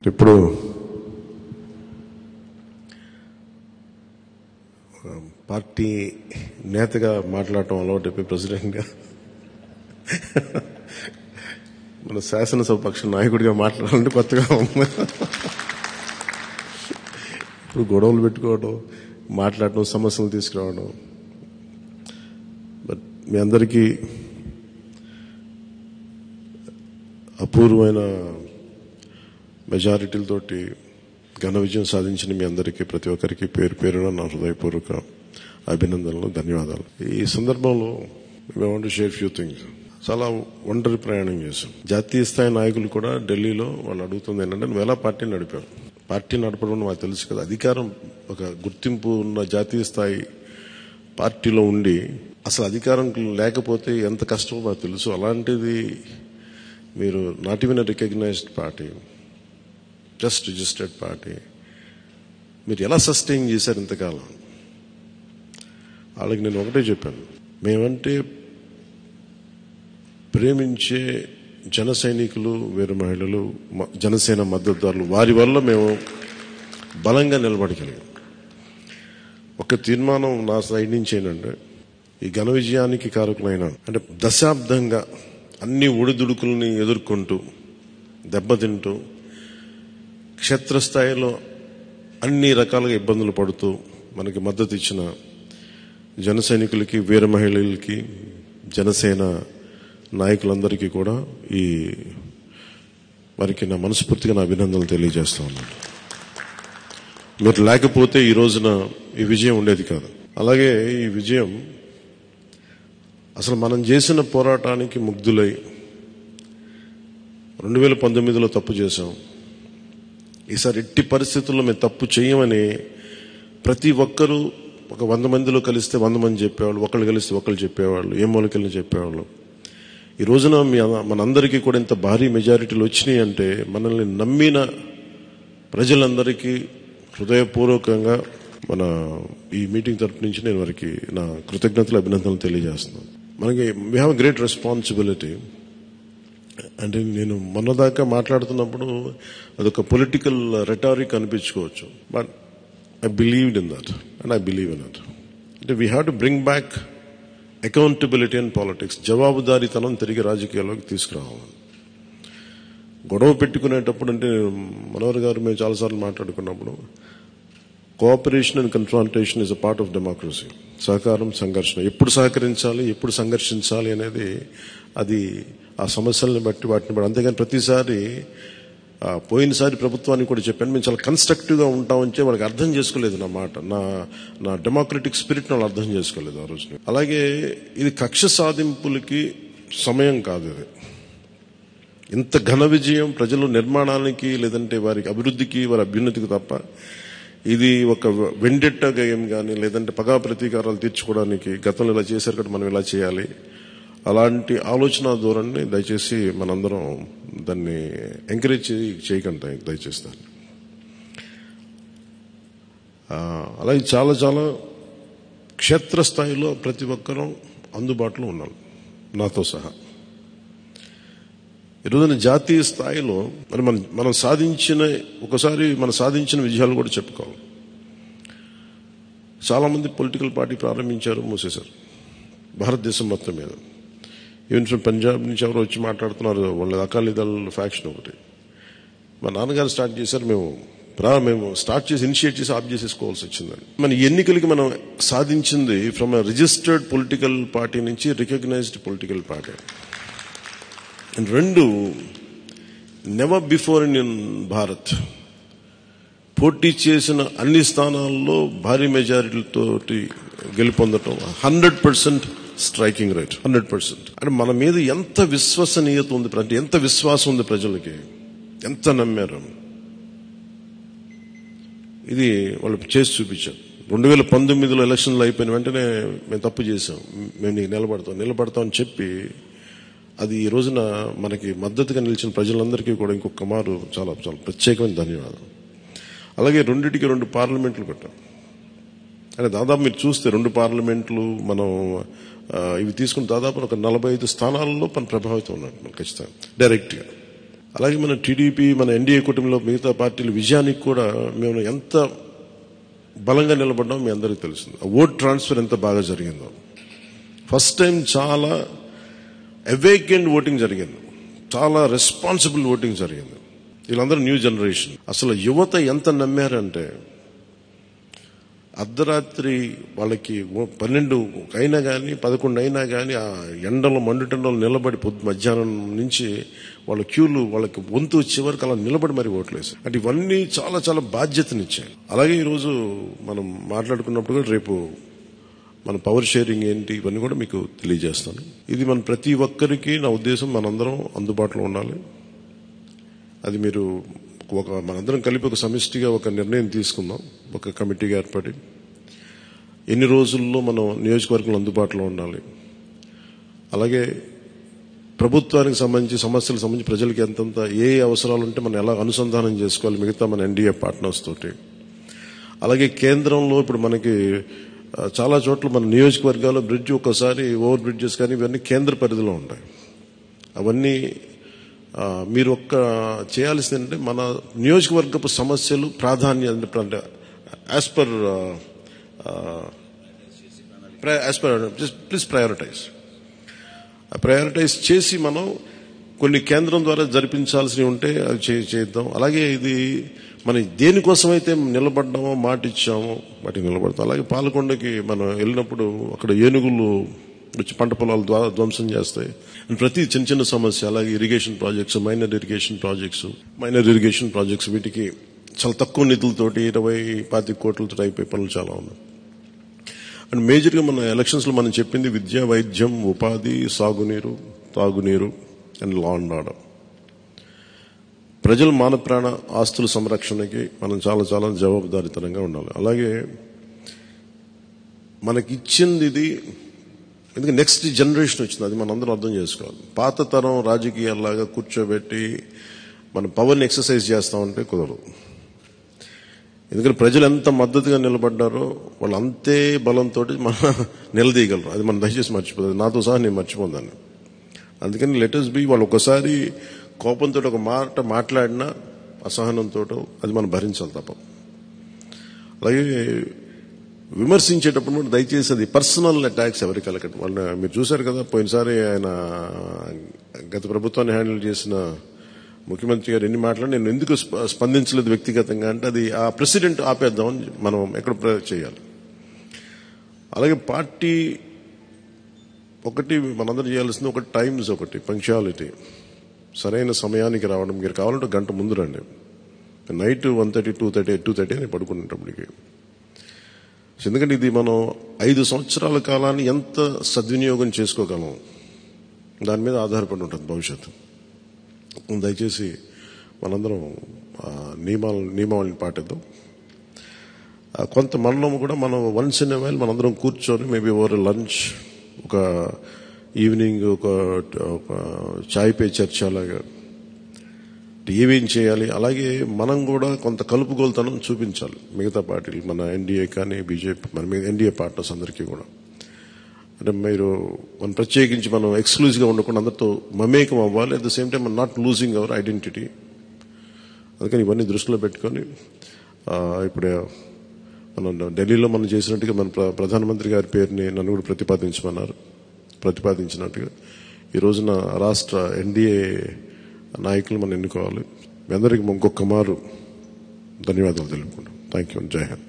ఇప్పుడు పార్టీ నేతగా మాట్లాడటం అలవాటు, ప్రెసిడెంట్గా మన శాసనసభ పక్ష నాయకుడిగా మాట్లాడాలంటే కొత్తగా ఉంది. ఇప్పుడు గొడవలు పెట్టుకోవడం, మాట్లాడటం, సమస్యలు తీసుకురావడం. బట్ మీ అందరికీ అపూర్వమైన మెజారిటీలతోటి ఘన విజయం సాధించిన మీ అందరికీ, ప్రతి ఒక్కరికి పేరు పేరున నా హృదయపూర్వక అభినందనలు, ధన్యవాదాలు. ఈ సందర్భంలో I want to share few things. చాలా ఒంటరి ప్రయాణం చేశాం. జాతీయ స్థాయి నాయకులు కూడా ఢిల్లీలో వాళ్ళు అడుగుతుంది ఏంటంటే, నువ్వు ఎలా పార్టీ నడిపావు? పార్టీ నడపడం మాకు తెలుసు కదా, అధికారం ఒక గుర్తింపు ఉన్న జాతీయ స్థాయి పార్టీలో ఉండి అసలు అధికారం లేకపోతే ఎంత కష్టమో మాకు తెలుసు. అలాంటిది మీరు not even recognised party, just registered party, మీరు ఎలా సస్టైన్ చేశారు ఇంతకాలం? వాళ్ళకి నేను ఒకటే చెప్పాను, మేమంటే ప్రేమించే జన సైనికులు, వీర మహిళలు, జనసేన మద్దతుదారులు, వారి వల్ల మేము బలంగా నిలబడగలిగాం. ఒక తీర్మానం నా సైడ్ నుంచి ఏంటంటే, ఈ ఘన విజయానికి కారకులైన, అంటే దశాబ్దంగా అన్ని ఒడిదుడుకుల్ని ఎదుర్కొంటూ దెబ్బతింటూ క్షేత్రస్థాయిలో అన్ని రకాలుగా ఇబ్బందులు పడుతూ మనకి మద్దతు ఇచ్చిన జన సైనికులకి, వీర మహిళలకి, జనసేన నాయకులందరికీ కూడా వారికి నా మనస్ఫూర్తిగా నా అభినందనలు తెలియజేస్తా ఉన్నాను. మీరు లేకపోతే ఈ రోజున ఈ విజయం ఉండేది కాదు. అలాగే ఈ విజయం అసలు మనం చేసిన పోరాటానికి ముగ్ధులై 2019లో తప్పు చేశాం, ఈసారి ఎట్టి పరిస్థితుల్లో మేము తప్పు చేయమని ప్రతి ఒక్కరూ ఒక 100 మందిలో కలిస్తే 100 మంది చెప్పేవాళ్ళు, ఒకళ్ళు కలిస్తే ఒకళ్ళు చెప్పేవాళ్ళు, ఏ మూలకెళ్ళి చెప్పేవాళ్ళు. ఈ రోజున మనందరికీ కూడా ఇంత భారీ మెజారిటీలు వచ్చినాయి అంటే మనల్ని నమ్మిన ప్రజలందరికీ హృదయపూర్వకంగా మన ఈ మీటింగ్ తరపు నుంచి నేను వారికి నా కృతజ్ఞతలు, అభినందనలు తెలియజేస్తున్నాను. మనకి we have a great responsibility. అంటే నేను మొన్నదాకా మాట్లాడుతున్నప్పుడు అదొక పొలిటికల్ రెటారిక్ అనిపించుకోవచ్చు, but I believed in that and I believe in that. అంటే we have to bring back accountability and politics. జవాబుదారీతనం తిరిగి రాజకీయాల్లోకి తీసుకురావాలి. గొడవ పెట్టుకునేటప్పుడు, అంటే మనోహర్ గారు మేము చాలాసార్లు మాట్లాడుకున్నప్పుడు, cooperation and confrontation is a part of democracy. సహకారం, సంఘర్షణ, ఎప్పుడు సహకరించాలి, ఎప్పుడు సంఘర్షించాలి అనేది అది ఆ సమస్యలను బట్టి, వాటిని బట్టి. అంతేగాని ప్రతిసారి పోయినసారి ప్రభుత్వానికి కూడా చెప్పాను, మేము చాలా కన్స్ట్రక్టివ్గా ఉంటామని వాళ్ళకి అర్థం చేసుకోలేదు నా మాట, నా డెమోక్రటిక్ స్పిరిట్ వాళ్ళు అర్థం చేసుకోలేదు ఆ రోజున. అలాగే ఇది కక్ష సాధింపులకి సమయం కాదు. ఇది ఇంత ఘన విజయం ప్రజల నిర్మాణానికి, లేదంటే వారికి అభివృద్ధికి, వారి అభ్యున్నతికి తప్ప ఇది ఒక వెండెట్టా గేయం కానీ, లేదంటే పగా ప్రతీకారాలు తీర్చుకోవడానికి గతంలో ఇలా చేశారు కదా మనం ఇలా చేయాలి, అలాంటి ఆలోచన ధోరణిని దయచేసి మనందరం దాన్ని ఎంకరేజ్ చేయకండి దయచేసి దాన్ని. అలాగే చాలా చాలా క్షేత్రస్థాయిలో ప్రతి ఒక్కరూ అందుబాటులో ఉన్నాం, నాతో సహా. ఈరోజున జాతీయ స్థాయిలో మరి మనం సాధించిన విజయాలు కూడా చెప్పుకోవాలి. చాలా మంది పొలిటికల్ పార్టీ ప్రారంభించారు, మూసేశారు భారతదేశం మొత్తం మీద. ఈవెన్ ఫ్రమ్ పంజాబ్ నుంచి ఎవరు వచ్చి మాట్లాడుతున్నారు, వాళ్ళ అకాలీదళ్ ఫ్యాక్షన్ ఒకటి. మా నాన్నగారు స్టార్ట్ చేశారు, మేము స్టార్ట్ చేసి ఇనిషియేట్ చేసి ఆఫ్ చేసేసుకోవాల్సి వచ్చిందని. మన ఎన్నికలకి మనం సాధించింది from a registered political party నుంచి రికగ్నైజ్డ్ పొలిటికల్ పార్టీ. అండ్ రెండు, నెవర్ బిఫోర్ ఇన్ భారత్ పోటీ చేసిన అన్ని స్థానాల్లో భారీ మెజారిటీలతో గెలుపొందటం, 100% స్ట్రైకింగ్ రేట్, 100%. అంటే మన మీద ఎంత విశ్వసనీయత ఉంది, అంటే ఎంత విశ్వాసం ఉంది ప్రజలకి, ఎంత నమ్మారు, ఇది వాళ్ళు చేసి చూపించారు. 2019లో ఎలక్షన్లు అయిపోయిన వెంటనే మేము తప్పు చేశాం, మేము నీకు నిలబడతాం అని చెప్పి, అది ఈ రోజున మనకి మద్దతుగా నిలిచిన ప్రజలందరికీ కూడా ఇంకొక మారు చాలా చాలా ప్రత్యేకమైన ధన్యవాదాలు. అలాగే 2 పార్లమెంట్లు కట్టాం. అంటే దాదాపు మీరు చూస్తే 2 పార్లమెంట్లు మనం ఇవి తీసుకుని దాదాపు ఒక 45 స్థానాల్లో మనం ప్రభావితం ఉన్నాం మనం ఖచ్చితంగా డైరెక్ట్గా. అలాగే మన టీడీపీ, మన ఎన్డీఏ కూటమిలో మిగతా పార్టీల విజయానికి కూడా మేము ఎంత బలంగా నిలబడ్డామో మీ అందరికీ తెలిసింది. ఓట్ ట్రాన్స్ఫర్ ఎంత బాగా జరిగిందో. ఫస్ట్ టైం చాలా అవేకెండ్ ఓటింగ్ జరిగింది, చాలా రెస్పాన్సిబుల్ ఓటింగ్ జరిగింది. వీళ్ళందరూ న్యూ జనరేషన్. అసలు యువత ఎంత నమ్మారంటే అర్ధరాత్రి వాళ్ళకి 12 అయినా కానీ 11 అయినా కానీ ఆ ఎండలో మండుటెండలో నిలబడి మధ్యాహ్నం నుంచి వాళ్ళ క్యూలు వాళ్ళకి వంతు వచ్చే వరకు అలా నిలబడి మరి ఓట్లు వేశారు. అంటే ఇవన్నీ చాలా చాలా బాధ్యతనిచ్చాయి. అలాగే ఈరోజు మనం మాట్లాడుకున్నప్పుడు కూడా రేపు మన పవర్ షేరింగ్ ఏంటి ఇవన్నీ కూడా మీకు తెలియజేస్తాను. ఇది మన ప్రతి ఒక్కరికి నా ఉద్దేశం మనందరం అందుబాటులో ఉండాలి. అది మీరు మనందరం కలిపి ఒక సమిష్టిగా ఒక నిర్ణయం తీసుకుందాం, ఒక కమిటీగా ఏర్పడి ఎన్ని రోజుల్లో మనం నియోజకవర్గంలో అందుబాటులో ఉండాలి. అలాగే ప్రభుత్వానికి సంబంధించి సమస్యలకు సంబంధించి ప్రజలకి ఎంతంత ఏ అవసరాలు ఉంటే మనం ఎలా అనుసంధానం చేసుకోవాలి మిగతా మన ఎన్డీఏ పార్ట్నర్స్ తోటి. అలాగే కేంద్రంలో ఇప్పుడు మనకి చాలా చోట్ల మన నియోజకవర్గాల్లో బ్రిడ్జ్ ఒకసారి ఓవర్ బ్రిడ్జెస్ కానీ ఇవన్నీ కేంద్ర పరిధిలో ఉంటాయి. అవన్నీ మీరు చేయాల్సింది ఏంటంటే మన నియోజకవర్గపు సమస్యలు ప్రాధాన్యత యాజ్ పర్ ప్లీజ్ ప్రయారిటైజ్ చేసి మనం కొన్ని కేంద్రం ద్వారా జరిపించాల్సినవి ఉంటే అవి చేద్దాం. అలాగే ఇది మనం దేనికోసమైతే నిలబడ్డామో మాట ఇచ్చామో వాటికి నిలబడతాం. అలాగే పాలకొండకి మనం వెళ్ళినప్పుడు అక్కడ ఏనుగులు వచ్చి పంట పొలాలు ధ్వంసం చేస్తాయి. ప్రతి చిన్న చిన్న సమస్య. అలాగే irrigation projects, minor irrigation projects వీటికి చాలా తక్కువ నిధులతోటి 20-25 కోట్లతో అయిపోయే పనులు చాలా ఉన్నాయి. అండ్ మేజర్గా మన ఎలక్షన్స్ లో మనం చెప్పింది విద్య, వైద్యం, ఉపాధి, సాగునీరు, తాగునీరు అండ్ లా అండ్ ఆర్డర్. ప్రజల మాన ప్రాణ ఆస్తుల సంరక్షణకి మనం చాలా చాలా జవాబుదారీతనంగా ఉండాలి. అలాగే మనకిచ్చింది ఇది, ఎందుకంటే నెక్స్ట్ జనరేషన్ వచ్చింది, అది మనం అందరం అర్థం చేసుకోవాలి. పాత తరం రాజకీయాల్లాగా కూర్చోబెట్టి మనం పవర్ని ఎక్సర్సైజ్ చేస్తామంటే కుదరదు. ఎందుకంటే ప్రజలు ఎంత మద్దతుగా నిలబడ్డారో వాళ్ళు అంతే బలంతో మనం నిలదీయగలరు. అది మనం దయచేసి మర్చిపోతుంది. నాతో సహా నేను మర్చిపోదాన్ని. అందుకని లెటర్స్ బి వాళ్ళు ఒకసారి కోపంతో ఒక మాట మాట్లాడినా అసహనంతో అది మనం భరించాలి తప్ప. అలాగే విమర్శించేటప్పుడు కూడా దయచేసి అది పర్సనల్ అటాక్స్ ఎవరికి కలగండి. వాళ్ళని మీరు చూశారు కదా, పోయినసారి ఆయన గత ప్రభుత్వాన్ని హ్యాండిల్ చేసిన ముఖ్యమంత్రి గారు ఎన్ని మాట్లాడి నేను ఎందుకు స్పందించలేదు వ్యక్తిగతంగా అంటే అది ఆ ప్రెసిడెంట్ ఆపేద్దామని మనం ఎక్కడ చేయాలి. అలాగే పార్టీ ఒకటి మనందరూ చేయాల్సింది ఒకటి టైమ్స్, ఒకటి పంక్చువాలిటీ, సరైన సమయానికి రావడం. మీరు కావాలంటే గంట ముందు రండి. నైట్ 1:30, 2:30 అని పడుకునేటప్పటికి. ఎందుకంటే ఇది మనం 5 సంవత్సరాల కాలాన్ని ఎంత సద్వినియోగం చేసుకోగలం దాని మీద ఆధారపడి ఉంటుంది భవిష్యత్తు. దయచేసి మనందరం నియమావళిని పాటిద్దాం. కొంత మనలో కూడా మనం వన్స్ ఇన్ ఎ వైల్ మనందరం కూర్చొని మేబీ ఓవర్ లంచ్, ఒక ఈవినింగ్ ఒక చాయ్ పే చర్చ లాగా ఏమేం చేయాలి. అలాగే మనం కూడా కొంత కలుపుగోలుతనం చూపించాలి మిగతా పార్టీలు, మన ఎన్డీఏ కానీ బీజేపీ, మన ఎన్డీఏ పార్ట్నర్స్ అందరికీ కూడా. అంటే మనం ప్రత్యేకించి మనం ఎక్స్క్లూజివ్గా ఉండకుండా అందరితో మమేకం అవ్వాలి. At the same time not losing our identity. అందుకని ఇవన్నీ దృష్టిలో పెట్టుకొని ఇప్పుడు మనం ఢిల్లీలో మనం చేసినట్టుగా మన ప్రధానమంత్రి గారి పేరుని నన్ను కూడా ప్రతిపాదించినట్టుగా ఈ రోజున రాష్ట్ర ఎన్డీఏ నాయకులు మనం ఎన్నుకోవాలి. మీ అందరికీ ఇంకొక మారు ధన్యవాదాలు తెలుపుకుంటాం. Thank you. జై హింద్.